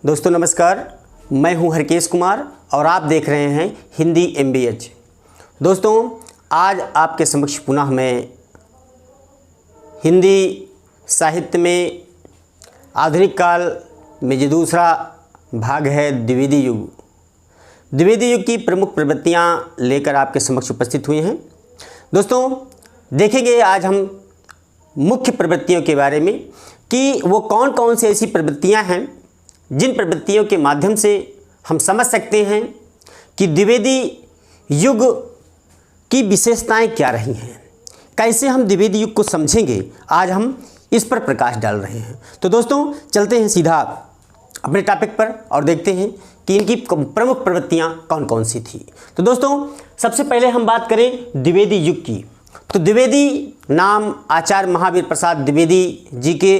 दोस्तों नमस्कार, मैं हूं हरकेश कुमार और आप देख रहे हैं हिंदी MBH। दोस्तों आज आपके समक्ष पुनः मैं हिंदी साहित्य में आधुनिक काल में जो दूसरा भाग है द्विवेदी युग, द्विवेदी युग की प्रमुख प्रवृत्तियां लेकर आपके समक्ष उपस्थित हुए हैं। दोस्तों देखेंगे आज हम मुख्य प्रवृत्तियों के बारे में कि वो कौन कौन सी ऐसी प्रवृत्तियां हैं जिन प्रवृत्तियों के माध्यम से हम समझ सकते हैं कि द्विवेदी युग की विशेषताएं क्या रही हैं, कैसे हम द्विवेदी युग को समझेंगे, आज हम इस पर प्रकाश डाल रहे हैं। तो दोस्तों चलते हैं सीधा अपने टॉपिक पर और देखते हैं कि इनकी प्रमुख प्रवृत्तियां कौन कौन सी थी। तो दोस्तों सबसे पहले हम बात करें द्विवेदी युग की, तो द्विवेदी नाम आचार्य महावीर प्रसाद द्विवेदी जी के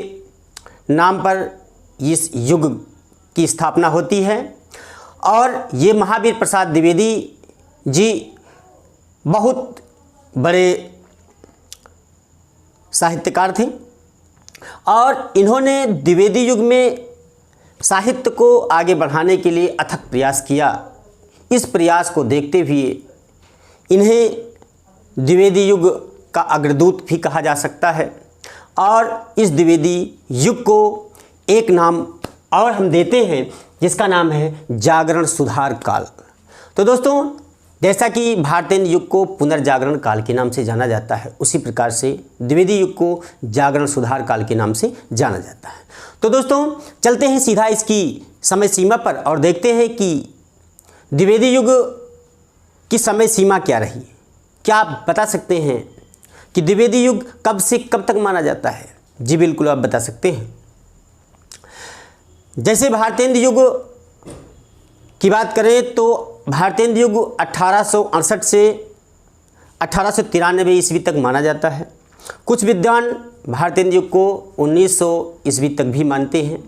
नाम पर इस युग की स्थापना होती है और ये महावीर प्रसाद द्विवेदी जी बहुत बड़े साहित्यकार थे और इन्होंने द्विवेदी युग में साहित्य को आगे बढ़ाने के लिए अथक प्रयास किया। इस प्रयास को देखते हुए इन्हें द्विवेदी युग का अग्रदूत भी कहा जा सकता है और इस द्विवेदी युग को एक नाम और हम देते हैं जिसका नाम है जागरण सुधार काल। तो दोस्तों जैसा कि भारतेंद्र युग को पुनर्जागरण काल के नाम से जाना जाता है, उसी प्रकार से द्विवेदी युग को जागरण सुधार काल के नाम से जाना जाता है। तो दोस्तों चलते हैं सीधा इसकी समय सीमा पर और देखते हैं कि द्विवेदी युग की समय सीमा क्या रही। क्या आप बता सकते हैं कि द्विवेदी युग कब से कब तक माना जाता है? जी बिल्कुल आप बता सकते हैं। जैसे भारतेंद्र युग की बात करें तो भारतेंद्र युग 1868 से 1893 ईस्वी तक माना जाता है। कुछ विद्वान भारतेंद्र युग को 1900 ईस्वी तक भी मानते हैं।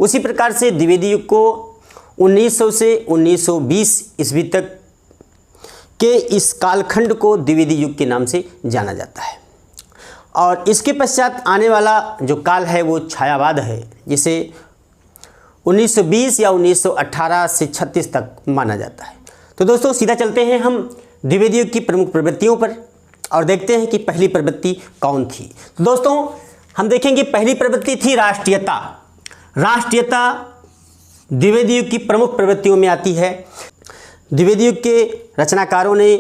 उसी प्रकार से द्विवेदी युग को 1900 से 1920 ईस्वी तक के इस कालखंड को द्विवेदी युग के नाम से जाना जाता है और इसके पश्चात आने वाला जो काल है वो छायावाद है, जिसे 1920 या 1918 से 36 तक माना जाता है। तो दोस्तों सीधा चलते हैं हम द्विवेदी युग की प्रमुख प्रवृत्तियों पर और देखते हैं कि पहली प्रवृत्ति कौन थी। तो दोस्तों हम देखेंगे पहली प्रवृत्ति थी राष्ट्रीयता। राष्ट्रीयता द्विवेदी युग की प्रमुख प्रवृत्तियों में आती है। द्विवेदी युग के रचनाकारों ने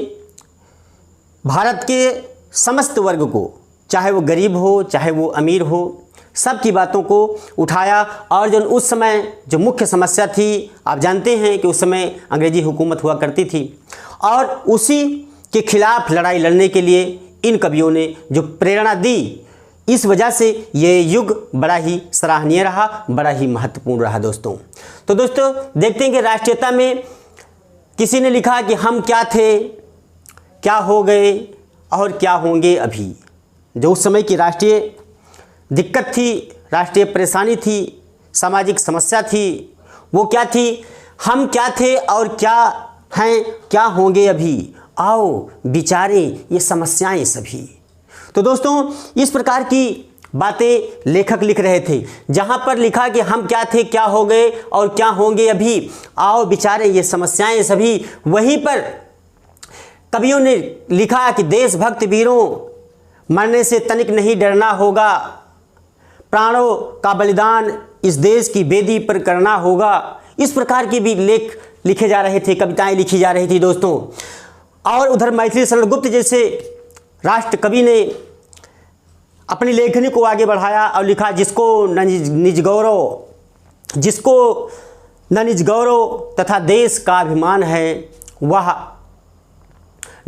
भारत के समस्त वर्ग को, चाहे वो गरीब हो चाहे वो अमीर हो, सब की बातों को उठाया और जो उस समय जो मुख्य समस्या थी, आप जानते हैं कि उस समय अंग्रेजी हुकूमत हुआ करती थी और उसी के खिलाफ लड़ाई लड़ने के लिए इन कवियों ने जो प्रेरणा दी, इस वजह से ये युग बड़ा ही सराहनीय रहा, बड़ा ही महत्वपूर्ण रहा। दोस्तों तो दोस्तों देखते हैं कि राष्ट्रीयता में किसी ने लिखा कि हम क्या थे, क्या हो गए और क्या होंगे अभी। जो उस समय की राष्ट्रीय दिक्कत थी, राष्ट्रीय परेशानी थी, सामाजिक समस्या थी, वो क्या थी, हम क्या थे और क्या हैं, क्या होंगे अभी, आओ विचारें ये समस्याएं सभी। तो दोस्तों इस प्रकार की बातें लेखक लिख रहे थे। जहाँ पर लिखा कि हम क्या थे, क्या हो गए और क्या होंगे अभी, आओ विचारें ये समस्याएं सभी, वहीं पर कवियों ने लिखा कि देशभक्त वीरों मरने से तनिक नहीं डरना होगा, प्राणों का बलिदान इस देश की वेदी पर करना होगा। इस प्रकार के भी लेख लिखे जा रहे थे, कविताएं लिखी जा रही थी दोस्तों। और उधर मैथिली शरण गुप्त जैसे राष्ट्र कवि ने अपनी लेखनी को आगे बढ़ाया और लिखा जिसको न निज गौरव तथा देश का अभिमान है, वह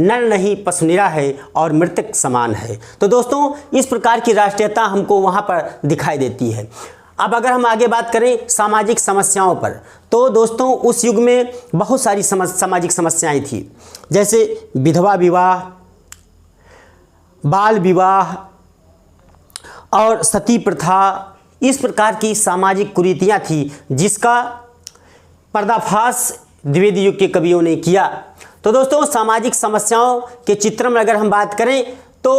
नर नहीं पसुनिरा है और मृतक समान है। तो दोस्तों इस प्रकार की राष्ट्रीयता हमको वहाँ पर दिखाई देती है। अब अगर हम आगे बात करें सामाजिक समस्याओं पर, तो दोस्तों उस युग में बहुत सारी सामाजिक समस्याएं थी, जैसे विधवा विवाह, बाल विवाह और सती प्रथा। इस प्रकार की सामाजिक कुरीतियाँ थी जिसका पर्दाफाश द्विवेदी युग के कवियों ने किया। तो दोस्तों सामाजिक समस्याओं के चित्रण में अगर हम बात करें तो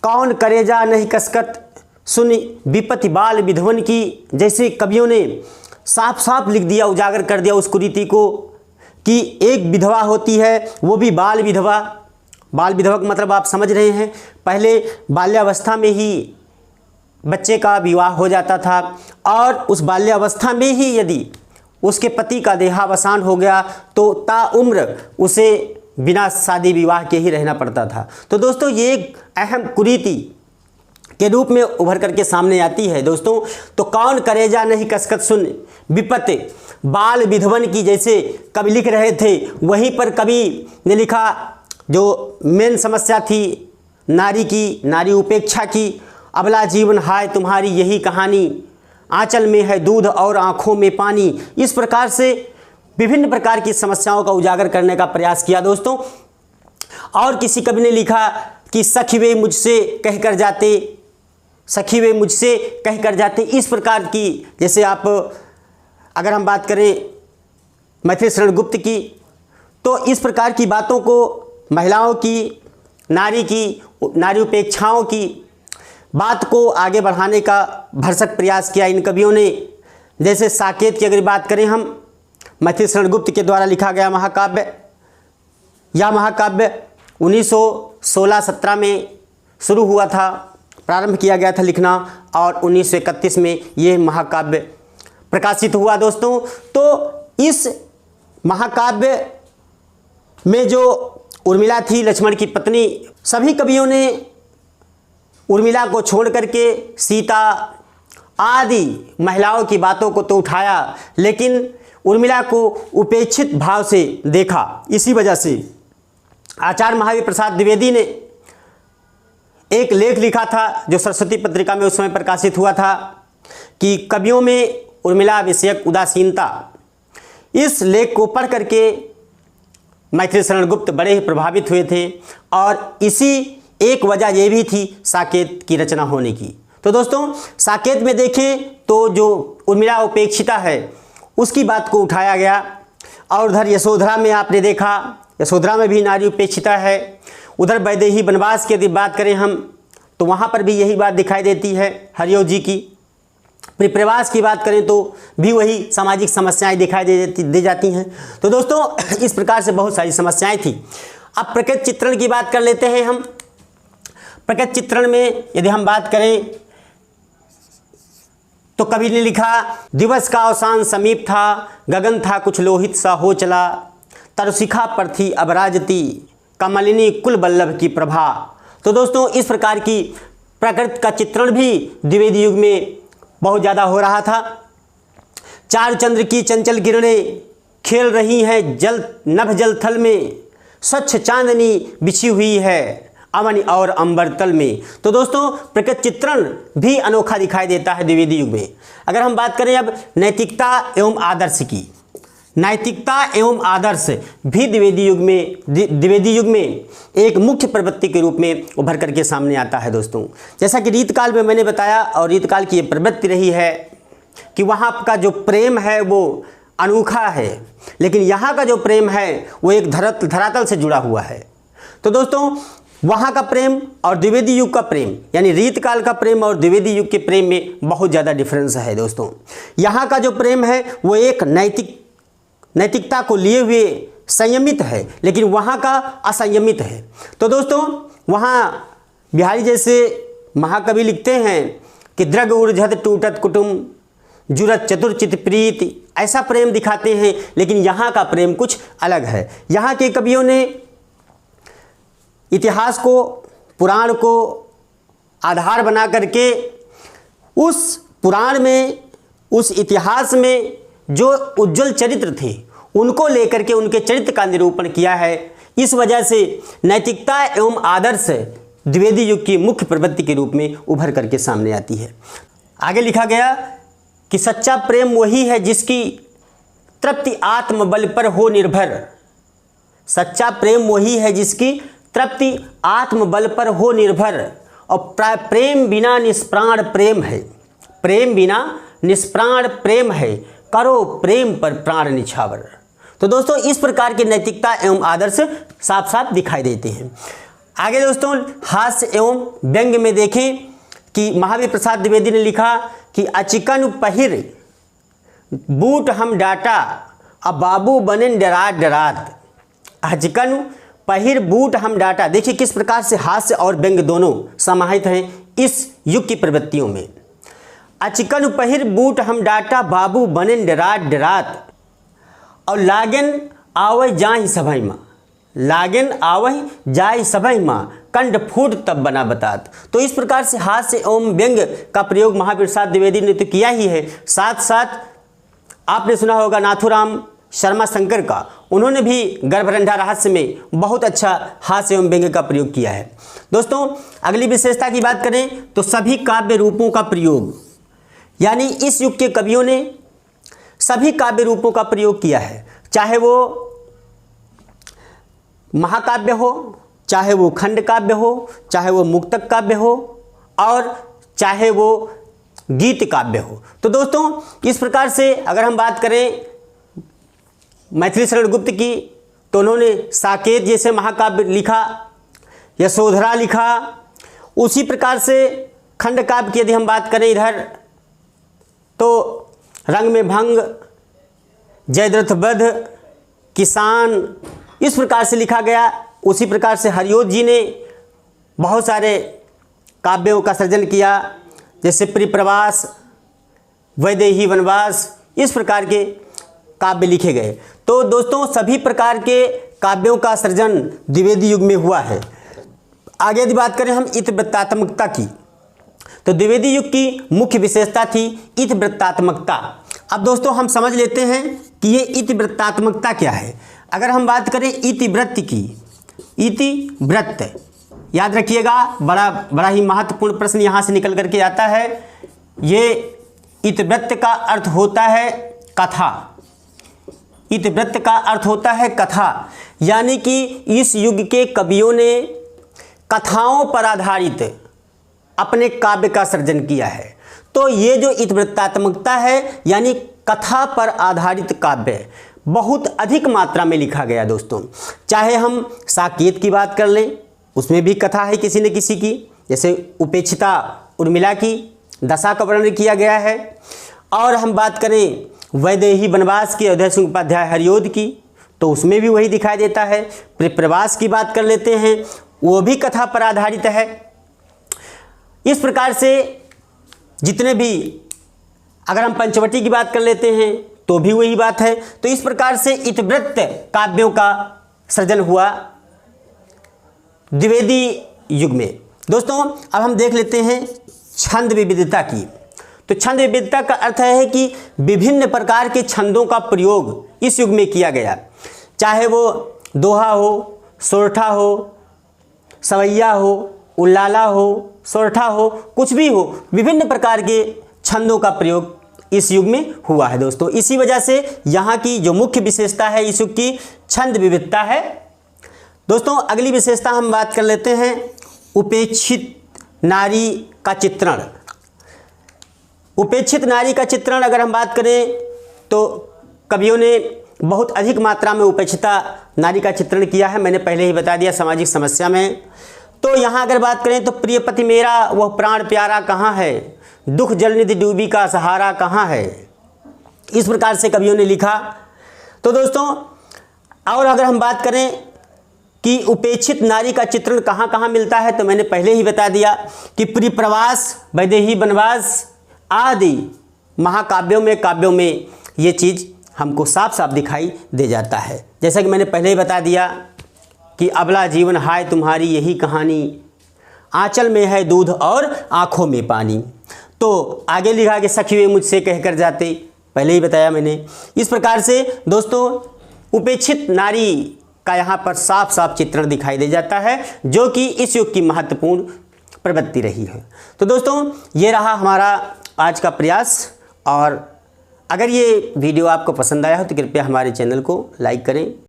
कौन करेजा नहीं कसकत सुन विपत्ति बाल विधवन की जैसे कवियों ने साफ साफ लिख दिया, उजागर कर दिया उस कुरीति को कि एक विधवा होती है, वो भी बाल विधवा। बाल विधवा का मतलब आप समझ रहे हैं, पहले बाल्यावस्था में ही बच्चे का विवाह हो जाता था और उस बाल्यावस्था में ही यदि उसके पति का देहावसान हो गया तो ताउम्र उसे बिना शादी विवाह के ही रहना पड़ता था। तो दोस्तों ये एक अहम कुरीति के रूप में उभर करके सामने आती है दोस्तों। तो कौन करेजा नहीं कसकत सुन विपत बाल विधवन की, जैसे कवि लिख रहे थे वहीं पर कवि ने लिखा, जो मेन समस्या थी नारी की, नारी उपेक्षा की, अबला जीवन हाय तुम्हारी यही कहानी, आंचल में है दूध और आँखों में पानी। इस प्रकार से विभिन्न प्रकार की समस्याओं का उजागर करने का प्रयास किया दोस्तों। और किसी कवि ने लिखा कि सखी वे मुझसे कह कर जाते, सखी वे मुझसे कह कर जाते। इस प्रकार की, जैसे आप अगर हम बात करें मैथिली शरण गुप्त की, तो इस प्रकार की बातों को, महिलाओं की, नारी उपेक्षाओं की बात को आगे बढ़ाने का भरसक प्रयास किया इन कवियों ने। जैसे साकेत की अगर बात करें हम, मैथिली शरण गुप्त के द्वारा लिखा गया महाकाव्य, यह महाकाव्य 1916-17 में शुरू हुआ था, प्रारंभ किया गया था लिखना और 1931 में ये महाकाव्य प्रकाशित हुआ दोस्तों। तो इस महाकाव्य में जो उर्मिला थी, लक्ष्मण की पत्नी, सभी कवियों ने उर्मिला को छोड़ करके सीता आदि महिलाओं की बातों को तो उठाया, लेकिन उर्मिला को उपेक्षित भाव से देखा। इसी वजह से आचार्य महावीर प्रसाद द्विवेदी ने एक लेख लिखा था जो सरस्वती पत्रिका में उस समय प्रकाशित हुआ था कि कवियों में उर्मिला विषयक उदासीनता। इस लेख को पढ़ करके मैथिली शरण गुप्त बड़े ही प्रभावित हुए थे और इसी एक वजह ये भी थी साकेत की रचना होने की। तो दोस्तों साकेत में देखें तो जो उर्मिला उपेक्षिता है उसकी बात को उठाया गया। और उधर यशोधरा में आपने देखा, यशोधरा में भी नारी उपेक्षिता है। उधर वैदेही वनवास की यदि बात करें हम तो वहाँ पर भी यही बात दिखाई देती है हरियो जी की। प्रवास की बात करें तो भी वही सामाजिक समस्याएं दिखाई दे जाती हैं। तो दोस्तों इस प्रकार से बहुत सारी समस्याएं थी। अब प्रकृति चित्रण की बात कर लेते हैं हम। प्रकृति चित्रण में यदि हम बात करें तो कवि ने लिखा, दिवस का अवसान समीप था, गगन था कुछ लोहित सा हो चला, तरशिखा पर थी अबराजती, कमलिनी कुल बल्लभ की प्रभा। तो दोस्तों इस प्रकार की प्रकृति का चित्रण भी द्विवेदी युग में बहुत ज़्यादा हो रहा था। चार चंद्र की चंचल किरणें खेल रही हैं जल नभ जल थल में, स्वच्छ चांदनी बिछी हुई है अमन और अंबर तल में। तो दोस्तों प्रकृति चित्रण भी अनोखा दिखाई देता है द्विवेदी युग में। अगर हम बात करें अब नैतिकता एवं आदर्श की, नैतिकता एवं आदर्श भी द्विवेदी युग में एक मुख्य प्रवृत्ति के रूप में उभर करके सामने आता है दोस्तों। जैसा कि रीतकाल में मैंने बताया और रीतकाल की ये प्रवृत्ति रही है कि वहाँ का जो प्रेम है वो अनोखा है, लेकिन यहाँ का जो प्रेम है वो एक धरातल से जुड़ा हुआ है। तो दोस्तों वहाँ का प्रेम और द्विवेदी युग का प्रेम, यानी रीतकाल का प्रेम और द्विवेदी युग के प्रेम में बहुत ज़्यादा डिफरेंस है दोस्तों। यहाँ का जो प्रेम है वो एक नैतिकता को लिए हुए संयमित है, लेकिन वहाँ का असंयमित है। तो दोस्तों वहाँ बिहारी जैसे महाकवि लिखते हैं कि द्रग उर्झत टूटत कुटुम जुरत चतुर्चित प्रीति, ऐसा प्रेम दिखाते हैं, लेकिन यहाँ का प्रेम कुछ अलग है। यहाँ के कवियों ने इतिहास को, पुराण को आधार बना करके उस पुराण में, उस इतिहास में जो उज्जवल चरित्र थे उनको लेकर के उनके चरित्र का निरूपण किया है। इस वजह से नैतिकता एवं आदर्श द्विवेदी युग की मुख्य प्रवृत्ति के रूप में उभर करके सामने आती है। आगे लिखा गया कि सच्चा प्रेम वही है जिसकी तृप्ति आत्मबल पर हो निर्भर। सच्चा प्रेम वही है जिसकी तृप्ति आत्मबल पर हो निर्भर, और प्रेम बिना निष्प्राण प्रेम है, प्रेम बिना निष्प्राण प्रेम है, करो प्रेम पर प्राण निछावर। तो दोस्तों इस प्रकार की नैतिकता एवं आदर्श साफ साफ दिखाई देते हैं। आगे दोस्तों हास्य एवं व्यंग्य में देखें कि महावीर प्रसाद द्विवेदी ने लिखा कि अचिकन पहिर बूट हम डाटा अब बाबू बने डरात डरात, अचकन पहिर बूट हम डाटा। देखिए किस प्रकार से हास्य और व्यंग्य दोनों समाहित हैं इस युग की प्रवृत्तियों में। अचकन पहिर बूट हम डाटा बाबू बने डरात डरात, और लागन आवै जाहि सभई माँ, लागन आवै जाहि सभई माँ, कंठ फूट तब बना बतात। तो इस प्रकार से हास्य एवं व्यंग्य का प्रयोग महावीर प्रसाद द्विवेदी ने तो किया ही है, साथ साथ आपने सुना होगा नाथूराम शर्मा शंकर का, उन्होंने भी गर्भरंधा रहस्य में बहुत अच्छा हास्य एवं व्यंग्य का प्रयोग किया है। दोस्तों अगली विशेषता की बात करें तो सभी काव्य रूपों का प्रयोग, यानी इस युग के कवियों ने सभी काव्य रूपों का प्रयोग किया है, चाहे वो महाकाव्य हो, चाहे वो खंड काव्य हो, चाहे वो मुक्तक काव्य हो, और चाहे वो गीत काव्य हो। तो दोस्तों इस प्रकार से अगर हम बात करें मैथिली शरण गुप्त की, तो उन्होंने साकेत जैसे महाकाव्य लिखा, यशोधरा लिखा। उसी प्रकार से खंड काव्य की यदि हम बात करें इधर तो रंग में भंग, जयद्रथ वध, किसान, इस प्रकार से लिखा गया। उसी प्रकार से हरिओत जी ने बहुत सारे काव्यों का सृजन किया, जैसे परिप्रवास, वैदेही वनवास, इस प्रकार के काव्य लिखे गए। तो दोस्तों सभी प्रकार के काव्यों का सृजन द्विवेदी युग में हुआ है। आगे यदि बात करें हम इतिवृत्तात्मकता की, तो द्विवेदी युग की मुख्य विशेषता थी इतिवृत्तात्मकता। अब दोस्तों हम समझ लेते हैं कि ये इतिवृत्तात्मकता क्या है। अगर हम बात करें इतिवृत्त की, इतिवृत्त याद रखिएगा, बड़ा ही महत्वपूर्ण प्रश्न यहाँ से निकल करके आता है। ये इतिवृत्त का अर्थ होता है कथा, इतिवृत्त का अर्थ होता है कथा, यानी कि इस युग के कवियों ने कथाओं पर आधारित अपने काव्य का सृजन किया है। तो ये जो इतिवृत्तात्मकता है यानी कथा पर आधारित काव्य बहुत अधिक मात्रा में लिखा गया दोस्तों। चाहे हम साकेत की बात कर लें, उसमें भी कथा है किसी न किसी की, जैसे उपेक्षिता उर्मिला की दशा का वर्णन किया गया है। और हम बात करें वैदेही वनवास की अयोध्या सिंह उपाध्याय हरिओद की, तो उसमें भी वही दिखाई देता है। परिप्रवास की बात कर लेते हैं, वो भी कथा पर आधारित है। इस प्रकार से जितने भी, अगर हम पंचवटी की बात कर लेते हैं तो भी वही बात है। तो इस प्रकार से इतिवृत्त काव्यों का सृजन हुआ द्विवेदी युग में। दोस्तों अब हम देख लेते हैं छंद विविधता की। तो छंद विविधता का अर्थ है कि विभिन्न प्रकार के छंदों का प्रयोग इस युग में किया गया, चाहे वो दोहा हो, सोरठा हो, सवैया हो, उल्लाला हो, सोरठा हो, कुछ भी हो, विभिन्न प्रकार के छंदों का प्रयोग इस युग में हुआ है दोस्तों। इसी वजह से यहाँ की जो मुख्य विशेषता है इस युग की छंद विविधता है। दोस्तों अगली विशेषता हम बात कर लेते हैं उपेक्षित नारी का चित्रण। उपेक्षित नारी का चित्रण अगर हम बात करें तो कवियों ने बहुत अधिक मात्रा में उपेक्षिता नारी का चित्रण किया है, मैंने पहले ही बता दिया सामाजिक समस्या में। तो यहाँ अगर बात करें तो प्रिय पति मेरा वह प्राण प्यारा कहाँ है, दुख जलनिधि डूबी का सहारा कहाँ है, इस प्रकार से कवियों ने लिखा। तो दोस्तों और अगर हम बात करें कि उपेक्षित नारी का चित्रण कहाँ कहाँ मिलता है, तो मैंने पहले ही बता दिया कि परिप्रवास, वैदेही वनवास आदि महाकाव्यों में, काव्यों में ये चीज़ हमको साफ साफ दिखाई दे जाता है। जैसा कि मैंने पहले ही बता दिया कि अबला जीवन हाय तुम्हारी यही कहानी, आंचल में है दूध और आँखों में पानी। तो आगे लिखा कि सखी वे मुझसे कहकर जाते, पहले ही बताया मैंने। इस प्रकार से दोस्तों उपेक्षित नारी का यहाँ पर साफ साफ चित्रण दिखाई दे जाता है, जो कि इस युग की महत्वपूर्ण प्रवृत्ति रही है। तो दोस्तों ये रहा हमारा आज का प्रयास, और अगर ये वीडियो आपको पसंद आया हो तो कृपया हमारे चैनल को लाइक करें।